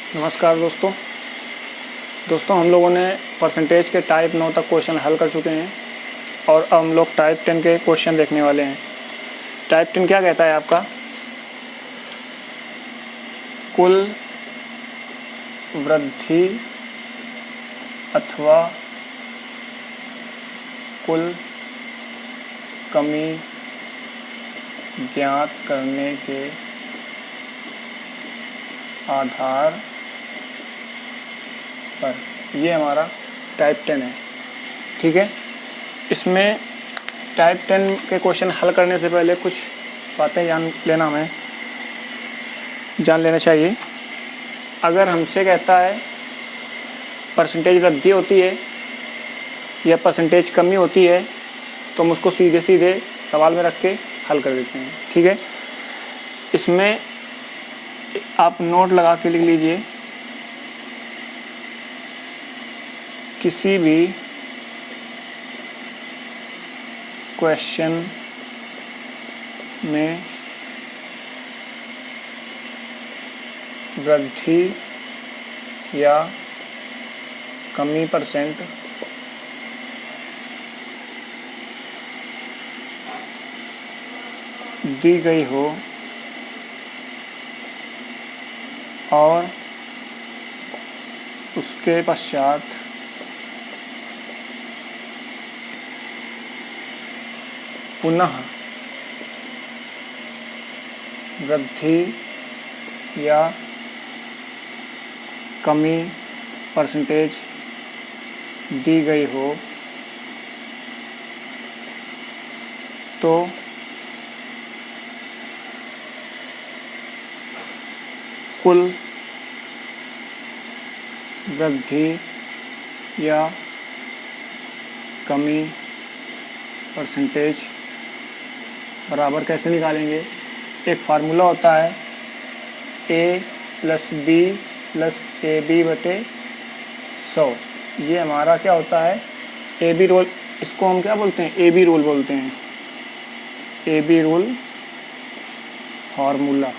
नमस्कार दोस्तों हम लोगों ने परसेंटेज के टाइप 9 तक क्वेश्चन हल कर चुके हैं और अब हम लोग टाइप 10 के क्वेश्चन देखने वाले हैं। टाइप 10 क्या कहता है आपका? कुल वृद्धि अथवा कुल कमी ज्ञात करने के आधार पर, ये हमारा टाइप 10 है। ठीक है, इसमें टाइप 10 के क्वेश्चन हल करने से पहले कुछ बातें जान लेना चाहिए। अगर हमसे कहता है परसेंटेज वृद्धि होती है या परसेंटेज कमी होती है तो हम उसको सीधे सवाल में रख के हल कर देते हैं। ठीक है, इसमें आप नोट लगा के लिख लीजिए, किसी भी क्वेश्चन में वृद्धि या कमी परसेंट दी गई हो और उसके पश्चात पुनः वृद्धि या कमी परसेंटेज दी गई हो तो कुल वृद्धि या कमी परसेंटेज बराबर कैसे निकालेंगे? एक फार्मूला होता है a + b + ab बटे 100। ये हमारा क्या होता है? A B rule. इसको हम क्या बोलते हैं? ए बी रूल बोलते हैं। A B rule formula.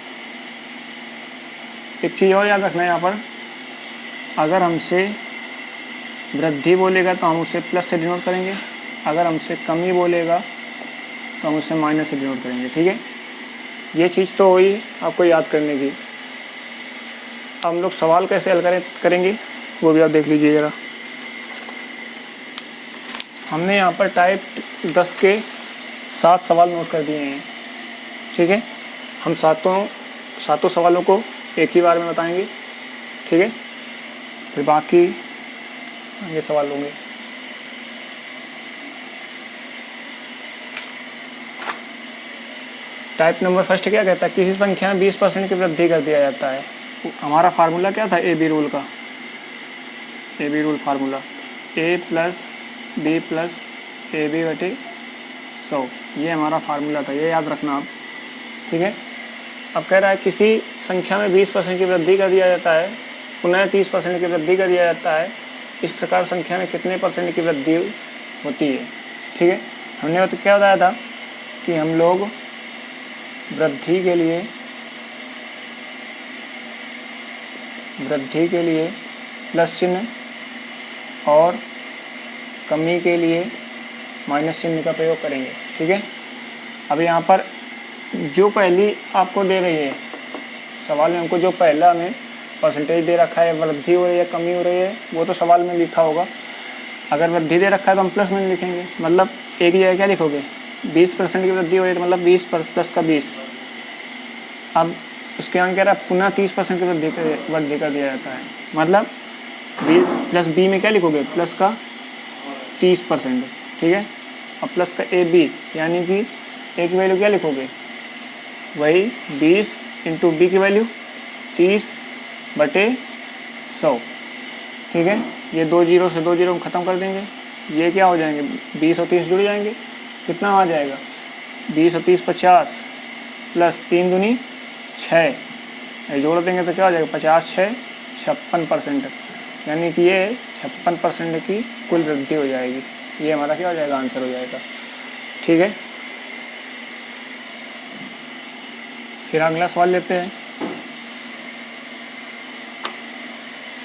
एक चीज़ और याद रखना है यहाँ पर, अगर हमसे वृद्धि बोलेगा तो हम उसे प्लस से डिनोट करेंगे, अगर हमसे कमी बोलेगा तो हम उसे माइनस से डिनोट करेंगे। ठीक है, ये चीज़ तो हुई आपको याद करने की। अब हम लोग सवाल कैसे हल करेंगे वो भी आप देख लीजिए ज़रा। हमने यहाँ पर टाइप 10 के 7 सवाल नोट कर दिए हैं। ठीक है, हम सातों सवालों को एक ही बार में बताएंगे। ठीक है, फिर बाकी ये सवाल होंगे। टाइप नंबर फर्स्ट क्या कहता है? किसी संख्या में 20% की वृद्धि कर दिया जाता है। हमारा फार्मूला क्या था? ए बी रूल का। A B rule formula a + b + ab बटे 100, ये हमारा फार्मूला था, ये याद रखना आप। ठीक है, अब कह रहा है किसी संख्या में 20% की वृद्धि कर दिया जाता है, पुनः 30% की वृद्धि कर दिया जाता है, इस प्रकार संख्या में कितने % की वृद्धि होती है। ठीक है, हमने तो क्या बताया था कि हम लोग वृद्धि के लिए प्लस चिन्ह और कमी के लिए माइनस चिन्ह का प्रयोग करेंगे। ठीक है, अब यहाँ पर जो पहली आपको दे रही है सवाल में, हमको जो पहला में परसेंटेज दे रखा है, वृद्धि हो रही है कमी हो रही है, वो तो सवाल में लिखा होगा। अगर वृद्धि दे रखा है तो हम प्लस में लिखेंगे, मतलब एक ही जगह क्या लिखोगे? 20% की वृद्धि हो रही है तो मतलब 20 प्लस का 20। अब उसके यहाँ कह रहा है पुनः 30% की वृद्धि कर दिया जाता है, मतलब प्लस बी में क्या लिखोगे? प्लस का 30%। ठीक है, अब प्लस का ए बी, यानी कि ए की वैल्यू क्या लिखोगे? वही 20 इंटू बी की वैल्यू 30 बटे 100। ठीक है, ये 2 जीरो से 2 जीरो हम ख़त्म कर देंगे, ये क्या हो जाएंगे? 20 और 30 जुड़ जाएंगे, कितना आ जाएगा? 20 और 30 50 प्लस 3 दूनी 6, ये जोड़ देंगे तो क्या हो जाएगा? 50 6 56%, यानी कि ये 56% की कुल वृद्धि हो जाएगी। ये हमारा क्या हो जाएगा? आंसर हो जाएगा। ठीक है, फिर अगला सवाल लेते हैं।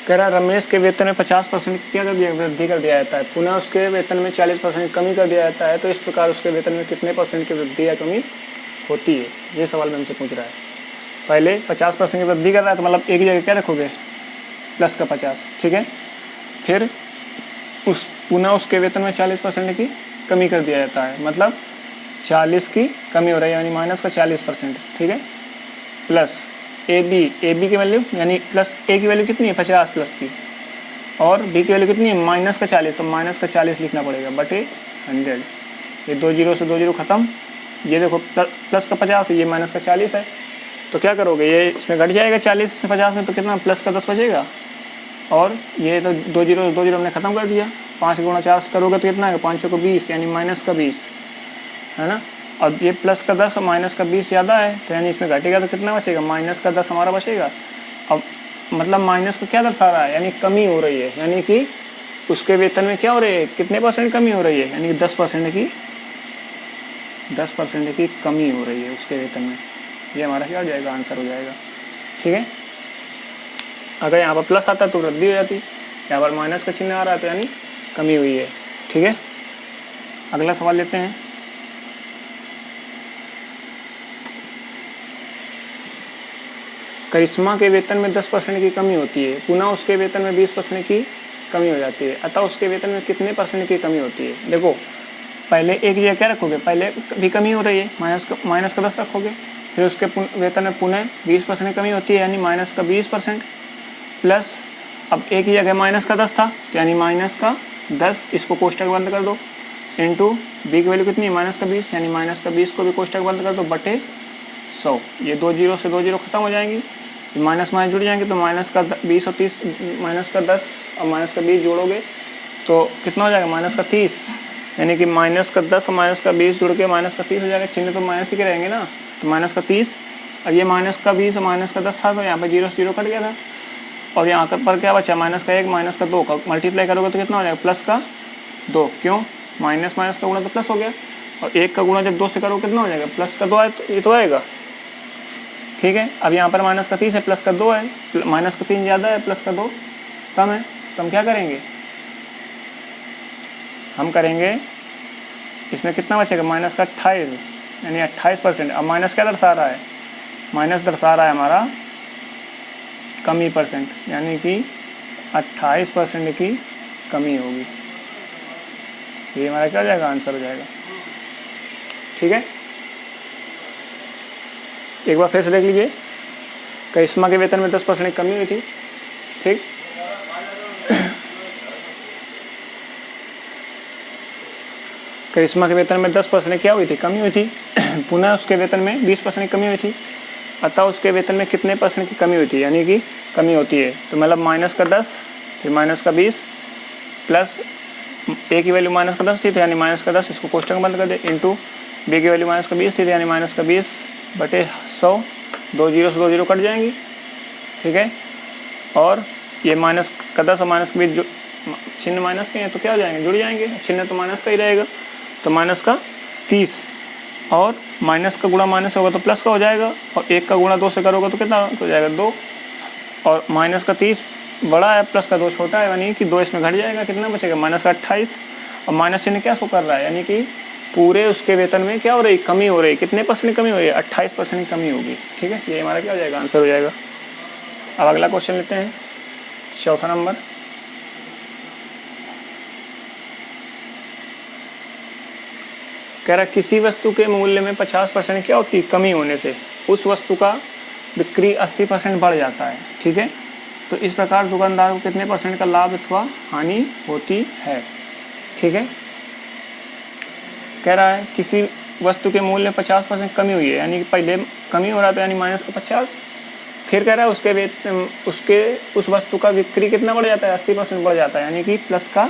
कह रहा रमेश के वेतन में 50% क्या कर दिया, वृद्धि कर दिया जाता है, पुनः उसके वेतन में 40% कमी कर दिया जाता है, तो इस प्रकार उसके वेतन में कितने % की वृद्धि या कमी होती है। ये सवाल में हमसे पूछ रहा है। पहले 50% की वृद्धि कर रहा है तो मतलब एक ही जगह क्या रखोगे, प्लस का 50, ठीक है। फिर पुनः उसके वेतन में 40% की कमी कर दिया जाता है, मतलब 40 की कमी हो रही है, यानी माइनस का 40%, ठीक है। प्लस ए बी की वैल्यू यानी प्लस ए की वैल्यू कितनी है 50 प्लस की, और बी की वैल्यू कितनी है माइनस का 40, तो माइनस का 40 लिखना पड़ेगा बटे 100। ये 2 जीरो से 2 जीरो खत्म, ये देखो प्लस का 50 है, ये माइनस का 40 है, तो क्या करोगे, ये इसमें घट जाएगा 40 में 50 में, तो कितना प्लस का 10 बचेगा, और ये तो 2 जीरो से 2 जीरो हमने ख़त्म कर दिया। 5 गुणा 4 करोगे तो कितना है 5 को 20, यानी माइनस का 20 है ना। और ये प्लस का 10 और माइनस का 20 ज़्यादा है, तो यानी इसमें घटेगा तो कितना बचेगा, माइनस का 10 हमारा बचेगा। अब मतलब माइनस को क्या दर्शा रहा है, यानी कमी हो रही है, यानी कि उसके वेतन में क्या हो रही है, कितने % कमी हो रही है, यानी 10% की कमी हो रही है उसके वेतन में। ये हमारा क्या हो जाएगा, आंसर हो जाएगा, ठीक है। अगर यहाँ पर प्लस आता तो वृद्धि हो जाती, यहाँ पर माइनस का चिन्ह आ रहा है तो यानी कमी हुई है, ठीक है। अगला सवाल लेते हैं। करिश्मा के वेतन में 10% की कमी होती है, पुनः उसके वेतन में 20% की कमी हो जाती है, अतः उसके वेतन में कितने % की कमी होती है। देखो पहले एक जगह क्या रखोगे, पहले भी कमी हो रही है, माइनस का 10 रखोगे, फिर उसके वेतन में पुनः 20% की कमी होती है, यानी माइनस का 20%, प्लस अब एक ही जगह माइनस का 10 था, तो यानी माइनस का 10, इसको कोष्टक बंद कर दो, इंटू बी की वैल्यू कितनी है माइनस का 20, यानी माइनस का 20 को भी कोष्टक बंद कर दो, बटे 100। ये 2 जीरो से 2 जीरो खत्म हो जाएंगी, माइनस माइनस जुड़ जाएंगे, तो माइनस का 20 और 30, माइनस का 10 और माइनस का 20 जोड़ोगे तो कितना हो जाएगा, माइनस का 30, यानी कि माइनस का 10 और माइनस का 20 जुड़ के माइनस का 30 हो जाएगा। चिन्ह तो माइनस ही के रहेंगे ना, तो माइनस का 30, और ये माइनस का 20 और माइनस का 10 था, तो यहाँ पर 0 से 0 कट गया था, और यहाँ पर क्या बचा, माइनस का 1 माइनस का 2 का मल्टीप्लाई करोगे तो कितना हो जाएगा, प्लस का 2, क्यों, माइनस माइनस का गुणा तो प्लस हो गया, और 1 का गुणा जब 2 से करोगे कितना हो जाएगा, प्लस का 2 आए, तो ये तो आएगा, ठीक है। अब यहाँ पर माइनस का 30 है, प्लस का 2 है, माइनस का 3 ज़्यादा है, प्लस का 2 कम है, तो हम क्या करेंगे, हम करेंगे इसमें कितना बचेगा, माइनस का 28, यानी 28%। अब माइनस क्या दर्शा रहा है, माइनस दर्शा रहा है हमारा कमी %, यानी कि 28% की कमी होगी। ये हमारा क्या हो जाएगा, आंसर हो जाएगा, ठीक है। एक बार फिर से देख लीजिए, करिश्मा के वेतन में 10% की कमी हुई थी, ठीक। करिश्मा के वेतन में 10% क्या हुई थी, कमी हुई थी, पुनः उसके वेतन में 20% की कमी हुई थी, अतः उसके वेतन में कितने % की कमी होती है, यानी कि कमी होती है, तो मतलब माइनस का 10 फिर माइनस का 20 प्लस ए की वैल्यू माइनस का 10 थी, तो यानी माइनस का 10, इसको कोष्टक बंद कर दे, इंटू बी की वैल्यू माइनस का 20 थी, तो यानी माइनस का 20 बटे 100, 2 जीरो से 2 जीरो कट जाएंगी, ठीक है। और ये माइनस का 10 और माइनस का 20 जो चिन्ह माइनस के हैं तो क्या हो जाएंगे, जुड़ जाएंगे, चिन्ह तो माइनस का ही रहेगा, तो माइनस का 30, और माइनस का गुणा माइनस होगा तो प्लस का हो जाएगा, और 1 का गुणा 2 से करोगे तो कितना हो जाएगा 2, और माइनस का 30 बड़ा है, प्लस का 2 छोटा है, यानी कि 2 इसमें घट जाएगा, कितना बचेगा, माइनस का 28, और माइनस चिन्ह क्या शो कर रहा है, यानी कि पूरे उसके वेतन में क्या हो रही, कमी हो रही, कितने % कमी हो रही है, 28% कमी होगी, ठीक है। ये हमारा क्या हो जाएगा, आंसर हो जाएगा। अब अगला क्वेश्चन लेते हैं, चौथा नंबर। कह रहा किसी वस्तु के मूल्य में 50% क्या होती है, कमी होने से उस वस्तु का बिक्री 80% बढ़ जाता है, ठीक है। तो इस प्रकार दुकानदार को कितने % का लाभ अथवा हानि होती है, ठीक है। कह रहा है किसी वस्तु के मूल्य में 50% कमी हुई है, यानी कि पहले कमी हो रहा था, यानी माइनस का 50, फिर कह रहा है उस वस्तु का बिक्री कितना बढ़ जाता है, 80% बढ़ जाता है, यानी कि प्लस का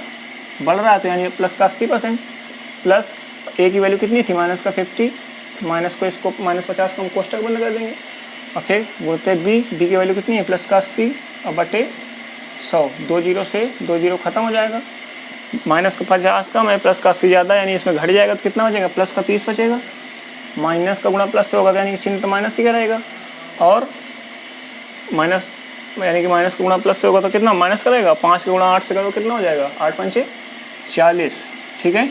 बढ़ रहा है, तो यानी प्लस का 80%, प्लस ए की वैल्यू कितनी थी माइनस का 50, माइनस को इसको माइनस 50 को हम कोष्टक बंद कर देंगे, और फिर बोलते बी की वैल्यू कितनी है, प्लस का 80 और बटे 100, 2 जीरो से 2 जीरो खत्म हो जाएगा, माइनस का 50 कम है, प्लस का 80 ज़्यादा, यानी इसमें घट जाएगा तो कितना हो जाएगा, प्लस का 30 बचेगा, माइनस का गुणा प्लस से होगा, यानी कि चिन्ह तो माइनस ही का रहेगा, और माइनस यानी कि माइनस का गुणा प्लस से होगा तो कितना माइनस करेगा, 5 का गुणा 8 से करो कितना हो जाएगा, 8 पंचे 40, ठीक है।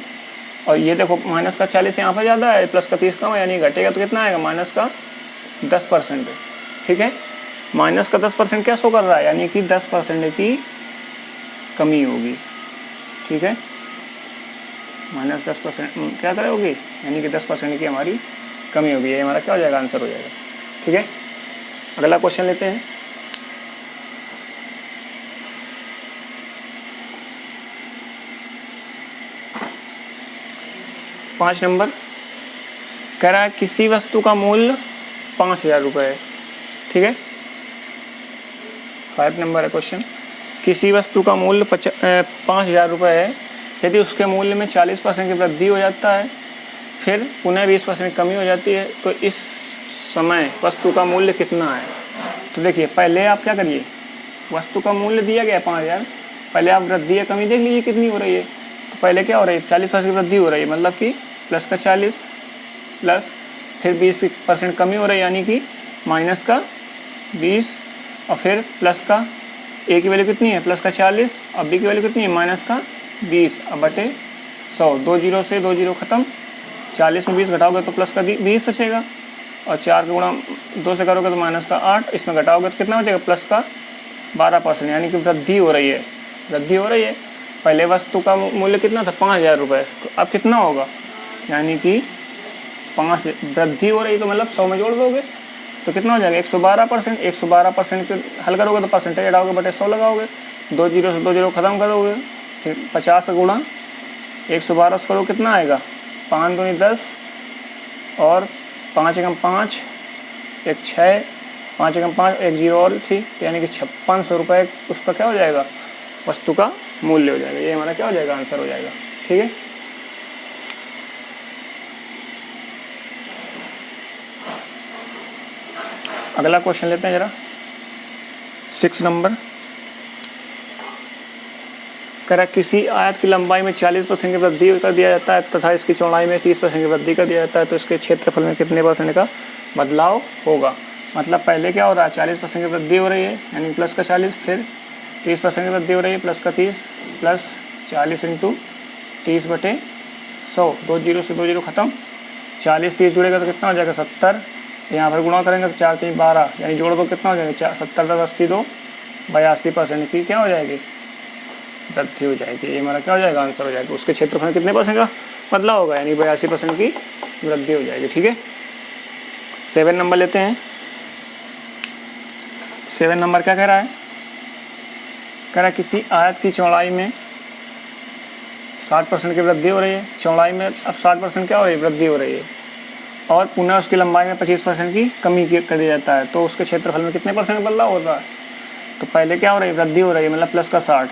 और ये देखो माइनस का 40 यहाँ पर ज़्यादा है, प्लस का 30 कम है, यानी घटेगा तो कितना आएगा, माइनस का 10%, ठीक है। माइनस का 10% क्या शो कर रहा है, यानी कि 10% की कमी होगी, ठीक है। माइनस 10% क्या करे होगी, यानी कि 10% की हमारी कमी होगी। ये हमारा क्या हो जाएगा, आंसर हो जाएगा, ठीक है। अगला क्वेश्चन लेते हैं। पाँच नंबर कह रहा है किसी वस्तु का मूल्य 5,000 रुपये है, ठीक है। 5 नंबर है क्वेश्चन। किसी वस्तु का मूल्य 5,000 रुपये है, यदि उसके मूल्य में 40% की वृद्धि हो जाता है, फिर पुनः 20% की कमी हो जाती है, तो इस समय वस्तु का मूल्य कितना है। तो देखिए पहले आप क्या करिए, वस्तु का मूल्य दिया गया है 5,000, पहले आप वृद्धि या कमी देख लीजिए कितनी हो रही है। तो पहले क्या हो रही है, 40% की वृद्धि हो रही है, मतलब कि प्लस का 40 प्लस फिर 20% कमी हो रही है, यानी कि माइनस का 20, और फिर प्लस का ए की वैल्यू कितनी है, प्लस का 40, और बी की वैल्यू कितनी है, माइनस का 20, अब बटे 100, 2 जीरो से 2 जीरो खत्म, 40 में 20 घटाओगे तो प्लस का 20 बचेगा, और 4 का गुणा 2 से करोगे तो माइनस का 8, इसमें घटाओगे तो कितना बचेगा, प्लस का 12%, यानी कि वृद्धि हो रही है, वृद्धि हो रही है। पहले वस्तु का मूल्य कितना था, 5,000 रुपये, तो अब कितना होगा, यानी कि 5 वृद्धि हो रही, तो मतलब 100 में जोड़ दोगे तो कितना हो जाएगा, 112%। 112% के हल करोगे तो परसेंटेज हटाओगे बटे 100 लगाओगे, 2 जीरो से 2 जीरो खत्म करोगे, फिर 50 गुणा 112 से करो कितना आएगा, 5 दूनी 10, और 5 एकम 5, एक 6, 5 एकम 5, एक जीरो और थी, तो यानी कि 5600 रुपये उसका क्या हो जाएगा, वस्तु का मूल्य हो जाएगा। ये हमारा क्या हो जाएगा, आंसर हो जाएगा, ठीक है। अगला क्वेश्चन लेते हैं जरा, 6 नंबर। कह किसी आयत की लंबाई में 40% की वृद्धि कर दिया जाता है तथा इसकी चौड़ाई में 30% की वृद्धि कर दिया जाता है, तो इसके क्षेत्रफल में कितने % का बदलाव होगा। मतलब पहले क्या हो रहा है, 40% की वृद्धि हो रही है, यानी प्लस का 40, फिर 30% की वृद्धि हो रही है, प्लस का 30, प्लस 40 इंटू 30 बटे 100, 2 जीरो से 2 जीरो खत्म, 40 30 जुड़ेगा तो कितना हो जाएगा, 70, यहाँ पर गुणा करेंगे तो 4 3 12, यानी जोड़ दो कितना हो जाएगा, 70 10 80 2, 82% की क्या हो जाएगी, वृद्धि हो जाएगी। ये हमारा क्या हो जाएगा, आंसर हो जाएगा। उसके क्षेत्रफल में कितने % का बदलाव होगा, यानी 82% की वृद्धि हो जाएगी, ठीक है। 7 नंबर लेते हैं। 7 नंबर क्या कह रहा है, कह रहा है किसी आयत की चौड़ाई में 60% की वृद्धि हो रही है, चौड़ाई में अब 60% क्या हो रही है, वृद्धि हो रही है, और पुनः उसकी लंबाई में 25% की कमी कर दिया जाता है, तो उसके क्षेत्रफल में कितने % का बदलाव होता है। तो पहले क्या हो रही है, वृद्धि हो रही है, मतलब प्लस का 60,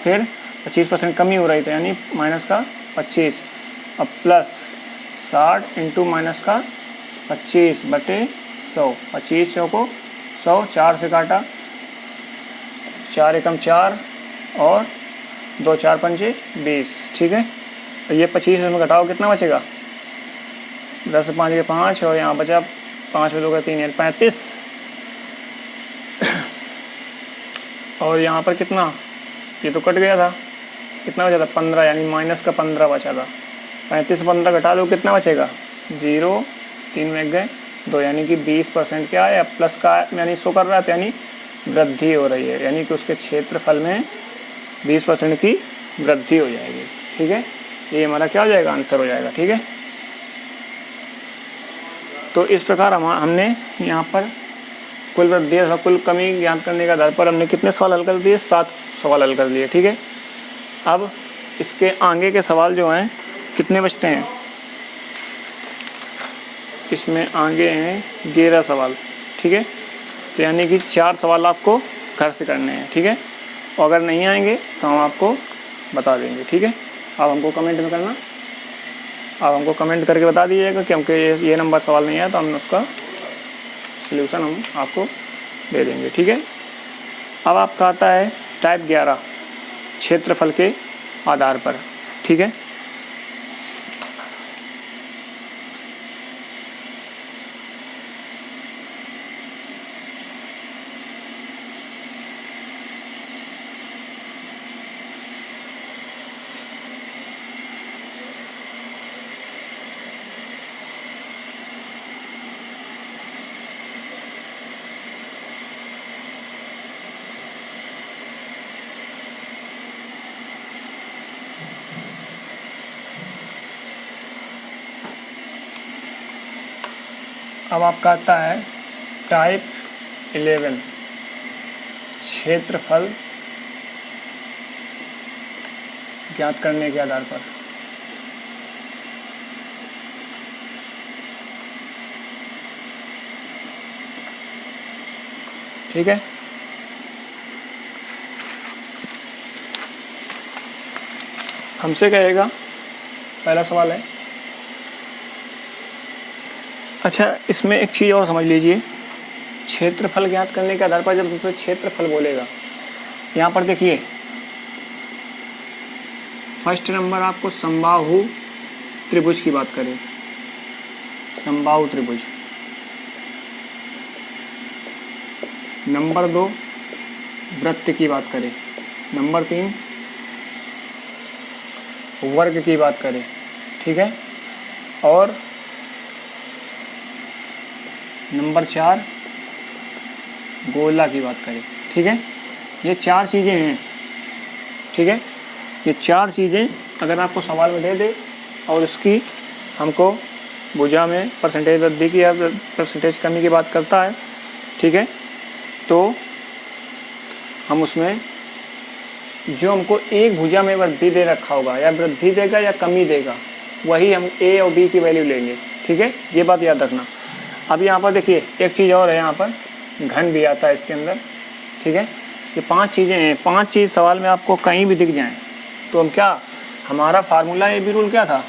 फिर 25% कमी हो रही थी, यानी माइनस का 25, अब प्लस 60 इंटू माइनस का 25 बटे 100, 25 100 को 100 4 से काटा, 4 एकम 4, और 2 4 पंचे 20, ठीक है। तो ये 25 में घटाओ कितना बचेगा, 10 5 के 5, और यहाँ बचा 5 में 2 का 3 यानी 35, और यहाँ पर कितना, ये तो कट गया था, कितना बचा था 15, यानी माइनस का 15 बचा था। 35 से 15 घटा दो कितना बचेगा, 0, 3 में गए 2, यानी कि 20% क्या है, प्लस का यानी शो कर रहा था, यानी वृद्धि हो रही है, यानी कि उसके क्षेत्रफल में 20% की वृद्धि हो जाएगी, ठीक है। ये हमारा क्या हो जाएगा, आंसर हो जाएगा, ठीक है। तो इस प्रकार हमने यहाँ पर कुल वृद्धि अथवा कुल कमी ज्ञात करने के आधार पर हमने कितने सवाल हल कर दिए, 7 सवाल हल कर दिए, ठीक है। अब इसके आगे के सवाल जो हैं कितने बचते हैं, इसमें आगे हैं 11 सवाल, ठीक है। तो यानी कि 4 सवाल आपको घर से करने हैं, ठीक है। और अगर नहीं आएंगे तो हम आपको बता देंगे, ठीक है। आप हमको कमेंट में करना, आप हमको कमेंट करके बता दीजिएगा कि हमको ये नंबर सवाल नहीं आया, तो हम उसका सल्यूशन हम आपको दे देंगे, ठीक है। अब आपका आता है टाइप 11, क्षेत्रफल के आधार पर, ठीक है। अब आपका आता है टाइप 11, क्षेत्रफल ज्ञात करने के आधार पर। ठीक है, हमसे कहेगा, पहला सवाल है। अच्छा, इसमें एक चीज़ और समझ लीजिए, क्षेत्रफल ज्ञात करने के आधार पर जब तो क्षेत्रफल बोलेगा, यहाँ पर देखिए फर्स्ट नंबर आपको समबाहु त्रिभुज की बात करें, समबाहु त्रिभुज। नंबर 2 वृत्त की बात करें। नंबर 3 वर्ग की बात करें। ठीक है, और नंबर 4 गोला की बात करें। ठीक है, ये 4 चीज़ें हैं। ठीक है, ये 4 चीज़ें अगर आपको सवाल में दे दे और इसकी हमको भुजा में परसेंटेज वृद्धि की या परसेंटेज कमी की बात करता है, ठीक है, तो हम उसमें जो हमको एक भुजा में वृद्धि दे रखा होगा, या वृद्धि देगा या कमी देगा, वही हम ए और बी की वैल्यू लेंगे। ठीक है, ये बात याद रखना। अब यहाँ पर देखिए एक चीज़ और है, यहाँ पर घन भी आता है इसके अंदर। ठीक है, ये 5 चीज़ें हैं, 5 चीज़ सवाल में आपको कहीं भी दिख जाएं तो हम क्या, हमारा फार्मूला ए बी रूल क्या था,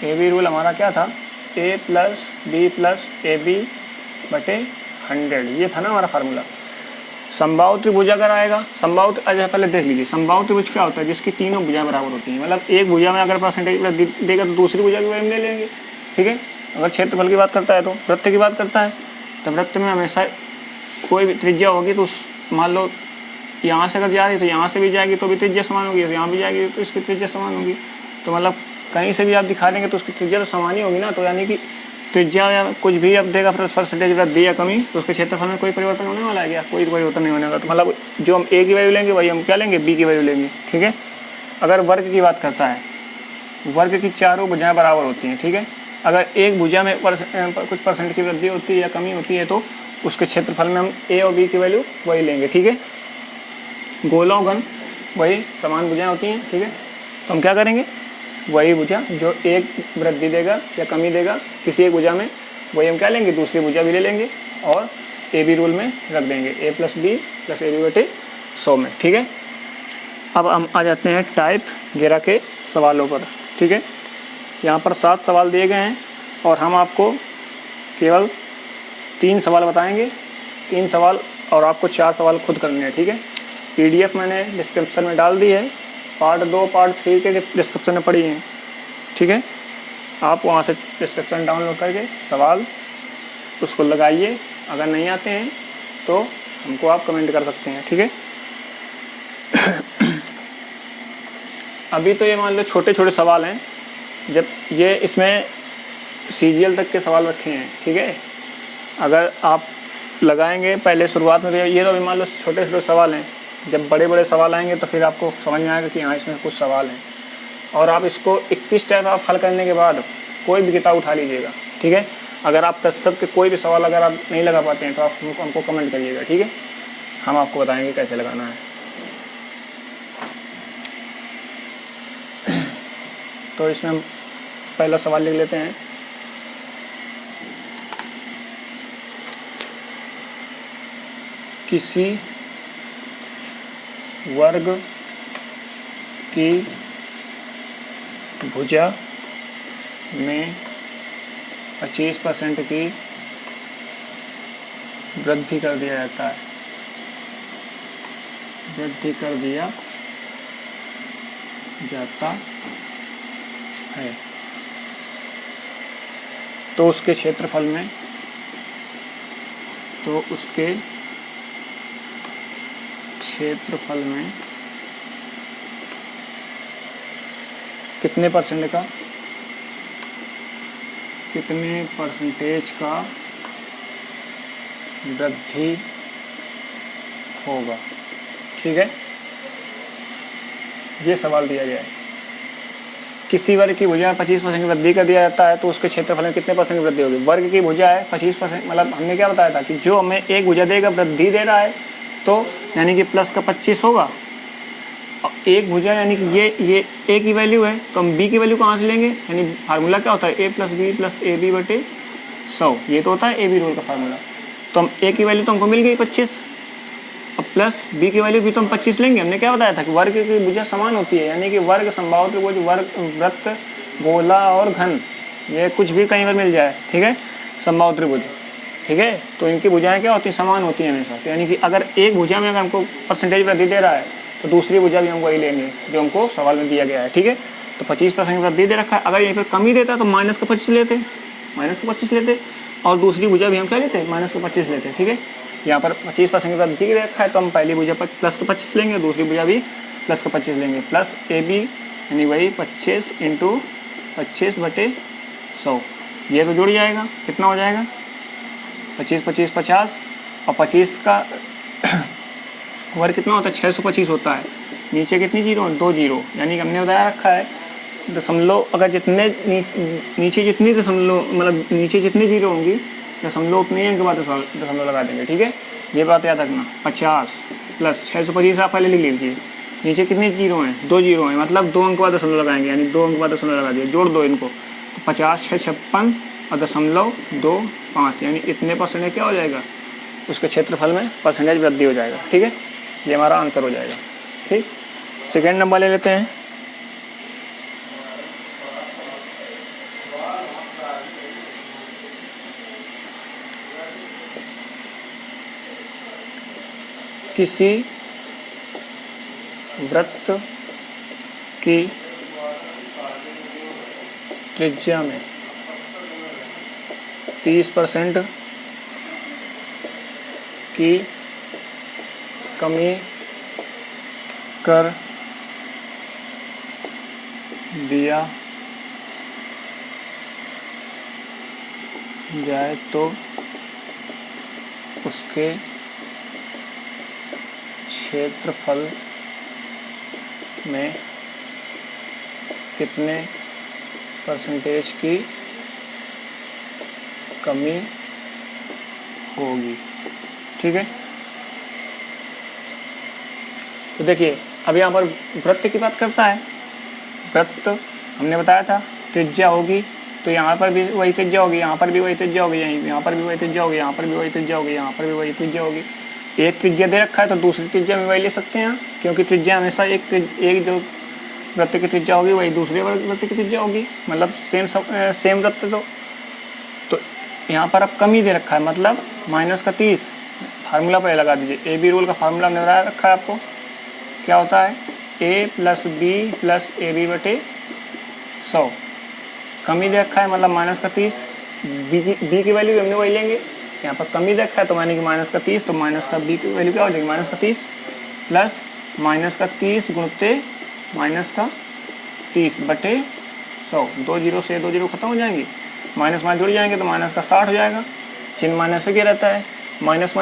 ए बी रूल हमारा क्या था, A plus B plus A B बटे 100, ये था ना हमारा फार्मूला। समबाहु त्रिभुज अगर आएगा, समबाहु, अच्छा पहले देख लीजिए समबाहु त्रिभुज क्या होता है, जिसकी तीनों भुजाएं बराबर होती हैं, मतलब एक भुजा में अगर परसेंटेज देगा तो दूसरी भुजा की वैल्यू ले लेंगे। ठीक है, अगर क्षेत्रफल की बात करता है तो वृत्त की बात करता है, तो वृत्त में हमेशा कोई भी त्रिज्या होगी, तो मान लो यहाँ से अगर जा रही है तो यहाँ से भी जाएगी तो भी त्रिज्या समान होगी, यहाँ भी जाएगी तो इसकी त्रिज्या समान होगी। तो मतलब कहीं से भी आप दिखा देंगे तो उसकी त्रिज्या तो समान ही होगी ना। तो यानी कि त्रिज्या या कुछ भी अब देगा परसेंटेज वृद्धि या कमी, तो उसके क्षेत्रफल में कोई परिवर्तन होने वाला है क्या, कोई परिवर्तन नहीं होने वाला। तो मतलब जो हम ए की वैल्यू लेंगे वही हम क्या लेंगे, बी की वैल्यू लेंगे। ठीक है, अगर वर्ग की बात करता है, वर्ग की चारों भुजाएं बराबर होती हैं। ठीक है, अगर एक भुजा में कुछ परसेंट की वृद्धि होती है या कमी होती है तो उसके क्षेत्रफल में हम ए और बी की वैल्यू वही लेंगे। ठीक है, गोला और घन वही समान भुजाएं होती हैं। ठीक है, तो हम क्या करेंगे, वही भुजा जो एक वृद्धि देगा या कमी देगा किसी एक भुजा में, वही हम क्या लेंगे, दूसरी भुजा भी ले लेंगे और ए बी रूल में रख देंगे, A plus B plus A B बटे 100 में। ठीक है, अब हम आ जाते हैं टाइप 11 के सवालों पर। ठीक है, यहाँ पर 7 सवाल दिए गए हैं और हम आपको केवल 3 सवाल बताएंगे, 3 सवाल, और आपको 4 सवाल खुद करने हैं। ठीक है, PDF मैंने डिस्क्रिप्शन में डाल दी है, पार्ट 2 पार्ट 3 के डिस्क्रिप्शन में पड़ी हैं। ठीक है, आप वहाँ से डिस्क्रिप्शन डाउनलोड करके सवाल उसको लगाइए, अगर नहीं आते हैं तो हमको आप कमेंट कर सकते हैं। ठीक है, अभी तो ये मान लो छोटे छोटे सवाल हैं, जब ये इसमें CGL तक के सवाल रखे हैं। ठीक है, अगर आप लगाएंगे पहले शुरुआत में, तो ये तो अभी मान लो छोटे छोटे सवाल हैं, जब बड़े बड़े सवाल आएंगे तो फिर आपको समझ में आएगा कि हाँ इसमें कुछ सवाल हैं, और आप इसको 21 टाइप आप हल करने के बाद कोई भी किताब उठा लीजिएगा। ठीक है, अगर आप प्रतिशत के कोई भी सवाल अगर आप नहीं लगा पाते हैं तो आप हमको कमेंट करिएगा। ठीक है, हम आपको बताएंगे कैसे लगाना है। तो इसमें हम पहला सवाल लिख लेते हैं, किसी वर्ग की भुजा में 25% की वृद्धि कर दिया जाता है, वृद्धि कर दिया जाता है, तो उसके क्षेत्रफल में, तो उसके क्षेत्रफल में कितने परसेंट का, कितने परसेंटेज का वृद्धि होगा। ठीक है, ये सवाल दिया गया है किसी वर्ग की भुजा में 25% की वृद्धि कर दिया जाता है तो उसके क्षेत्रफल में कितने परसेंट की वृद्धि होगी। वर्ग की भुजा है 25%, मतलब हमने क्या बताया था कि जो हमें एक भुजा देगा वृद्धि दे रहा है तो यानी कि प्लस का 25 होगा। एक भुजा यानी कि ये ए की वैल्यू है तो हम बी की वैल्यू कहाँ से लेंगे, यानी फार्मूला क्या होता है A plus B plus A B बटे 100, ये तो होता है ए बी रूल का फार्मूला। तो हम ए की वैल्यू तो हमको मिल गई 25, अब प्लस बी की वैल्यू भी तो हम 25 लेंगे। हमने क्या बताया था कि वर्ग की भुजा समान होती है, यानी कि वर्ग, समबाहु त्रिभुज, वर्ग, वृत्त, गोला और घन, ये कुछ भी कहीं पर मिल जाए, ठीक है, समबाहु त्रिभुज, ठीक है, तो इनकी भुजाएं क्या होती हैं, समान होती हैं हमेशा। तो यानी कि अगर एक भुजा में अगर हमको परसेंटेज वृद्धि दे रहा है तो दूसरी भुजा भी हम वही लेंगे जो हमको सवाल में दिया गया है, ठीक है। तो 25% वृद्धि दे रखा है, अगर यहीं पर कमी देता तो माइनस का 25 लेते, और दूसरी भुजा भी हम क्या लेते, माइनस का 25 लेते, ठीक है। यहाँ पर 25% की वृद्धि रखा है तो हम पहली भुजा पर प्लस का 25 लेंगे, दूसरी भुजा भी प्लस का 25 लेंगे, प्लस ए बी यानी वही 25 × 25/100, ये तो जुड़ जाएगा, कितना हो जाएगा 25 25 50, और 25 का वर्ग कितना होता है 625 होता है, नीचे कितनी जीरो, 2 जीरो, यानी कि हमने बताया रखा है दशमलव, अगर जितने नीचे जितनी दशमलव, मतलब नीचे जितनी जीरो होंगी दशमलव उतने अंक बाद दशमलव लगा देंगे, ठीक है, ये बात याद रखना। 50 + 625 आप पहले लिख लीजिए, नीचे कितनी जीरो हैं, 2 जीरो हैं, मतलब 2 अंक बाद दशमलव लगाएंगे, यानी 2 अंक बाद दशमलव लगा दिया, जोड़ दो इनको, तो 50 6 56 और 0.25, यानी इतने परसेंट क्या हो जाएगा, उसके क्षेत्रफल में परसेंटेज वृद्धि हो जाएगा, ठीक है, ये हमारा आंसर हो जाएगा, ठीक। सेकेंड नंबर ले लेते हैं। किसी वृत्त की त्रिज्या में 30% की कमी कर दिया जाए तो उसके क्षेत्रफल में कितने परसेंटेज की कमी होगी, ठीक है। तो देखिए अब यहाँ पर वृत्त की बात करता है, वृत्त हमने बताया था त्रिज्या होगी, तो यहाँ पर भी वही त्रिज्या होगी, यहाँ पर भी वही त्रिज्या होगी, यहाँ पर भी वही त्रिज्या होगी, यहाँ पर भी वही त्रिज्या होगी, यहाँ पर भी वही त्रिज्या होगी। एक त्रिज्या दे रखा है तो दूसरी त्रिज्या में वही ले सकते हैं, क्योंकि त्रिज्या हमेशा एक जो वृत्त की त्रिज्या होगी वही दूसरे वृत्त की त्रिज्या होगी, मतलब सेम वृत्त। तो यहाँ पर अब कमी दे रखा है, मतलब -30, फार्मूला पहले लगा दीजिए, ए बी रूल का फार्मूला हमने बता रखा है आपको, क्या होता है a + b + ab बटे 100, कमी दे रखा है मतलब -30, b की वैल्यू हमने वही लेंगे, यहाँ पर कमी दे रखा है तो यानी कि -30, तो माइनस का b की वैल्यू क्या हो जाएगी, -30 प्लस -30 गुणते -30 बटे 100, 2 जीरो से 2 जीरो खत्म हो जाएंगे, माइनस जुड़ जाएंगे तो -60 हो जाएगा, चिन्ह माइनस से क्या रहता है, माइनस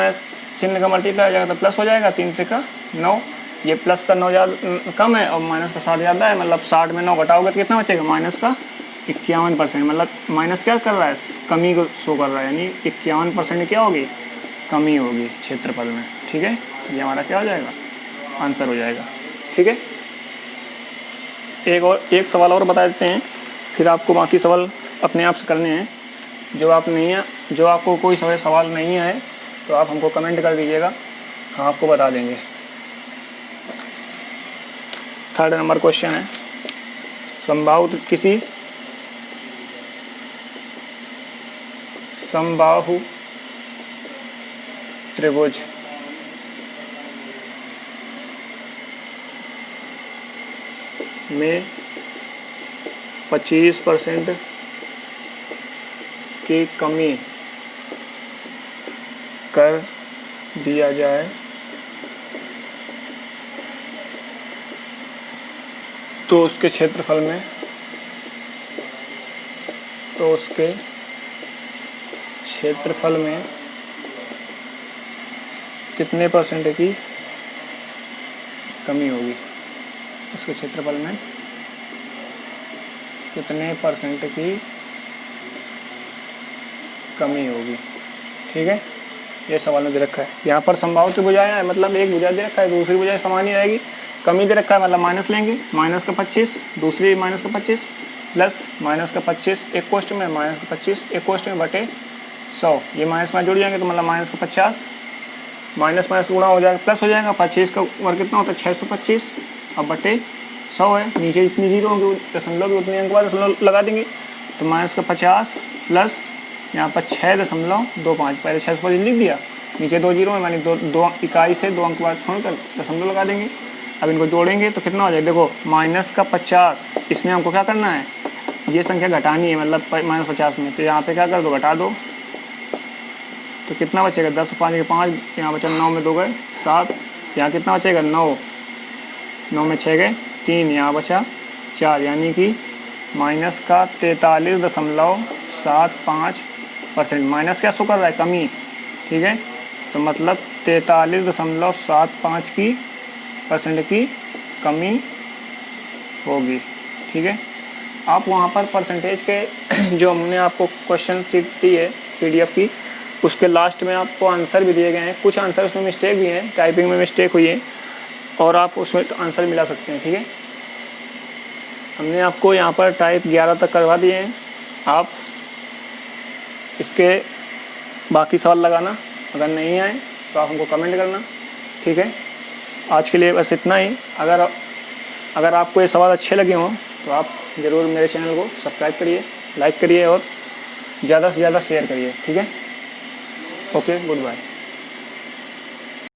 चिन्ह का मल्टीप्लाई हो जाएगा तो प्लस हो जाएगा, 3 × 9, ये प्लस का 9 ज़्यादा कम है और माइनस का 60 ज़्यादा है, मतलब 60 में 9 घटाओगे तो कितना बचेगा, -51%, मतलब माइनस क्या कर रहा है, कमी को शो कर रहा है, यानी 51% क्या होगी, कमी होगी क्षेत्रफल में, ठीक है, ये हमारा क्या हो जाएगा, आंसर हो जाएगा, ठीक है। एक सवाल और बता देते हैं, फिर आपको बाकी सवाल अपने आप से करने हैं, जो आपको कोई सवाल नहीं है तो आप हमको कमेंट कर दीजिएगा, हम आपको बता देंगे। थर्ड नंबर क्वेश्चन है, किसी समबाहु त्रिभुज में 25% की कमी कर दिया जाए तो उसके क्षेत्रफल में कितने परसेंट की कमी होगी, उसके क्षेत्रफल में कितने परसेंट की कमी होगी। ठीक है, ये सवाल में दे रखा है। यहाँ पर संभावित भुजाएं है, मतलब एक भुजा दे रखा है, दूसरी भुजा समान ही रहेगी। कमी दे रखा है मतलब माइनस लेंगे, माइनस का 25, दूसरी माइनस का 25 प्लस माइनस का 25 एक कोष्ट में, माइनस का 25 एक कोष्ट में बटे 100। ये माइनस में जुड़ जाएंगे तो मतलब माइनस का 50, माइनस माइनस गुणा हो जाएगा प्लस हो जाएगा। 25 का वर्ग कितना होता है 625, अब बटे 100 है। नीचे जितनी जीरो होंगी दशमलव की उतनी अंक बाद दशमलव लगा देंगे, तो माइनस का 50 प्लस यहाँ पर 6.25, पहले 625 लिख दिया, नीचे 2 जीरो है मानी दो इकाई से 2 अंक बाद छोड़कर दशमलव लगा देंगे। अब इनको जोड़ेंगे तो कितना हो जाएगा, देखो माइनस का 50, इसमें हमको क्या करना है, ये संख्या घटानी है, मतलब माइनस 50 में, तो यहाँ पे क्या कर दो, घटा दो, तो कितना बचेगा 10, 5 के 5, यहाँ बचा 9 में 2 गए 7, यहाँ कितना बचेगा 9, 9 में 6 गए 3, यहाँ बचा 4, यानी कि माइनस का 43.75%। माइनस क्या शो कर रहा है, कमी। ठीक है, तो मतलब 43.75 की % की कमी होगी। ठीक है, आप वहाँ पर परसेंटेज के जो हमने आपको क्वेश्चन शीट दी है PDF की, उसके लास्ट में आपको आंसर भी दिए गए हैं। कुछ आंसर उसमें मिस्टेक भी हैं, टाइपिंग में मिस्टेक हुई है, और आप उसमें आंसर मिला सकते हैं। ठीक है, हमने आपको यहाँ पर टाइप 11 तक करवा दिए हैं। आप इसके बाकी सवाल लगाना, अगर नहीं आए तो आप हमको कमेंट करना। ठीक है, आज के लिए बस इतना ही। अगर आपको ये सवाल अच्छे लगे हों तो आप ज़रूर मेरे चैनल को सब्सक्राइब करिए, लाइक करिए और ज़्यादा से ज़्यादा शेयर करिए। ठीक है, ओके, गुड बाय।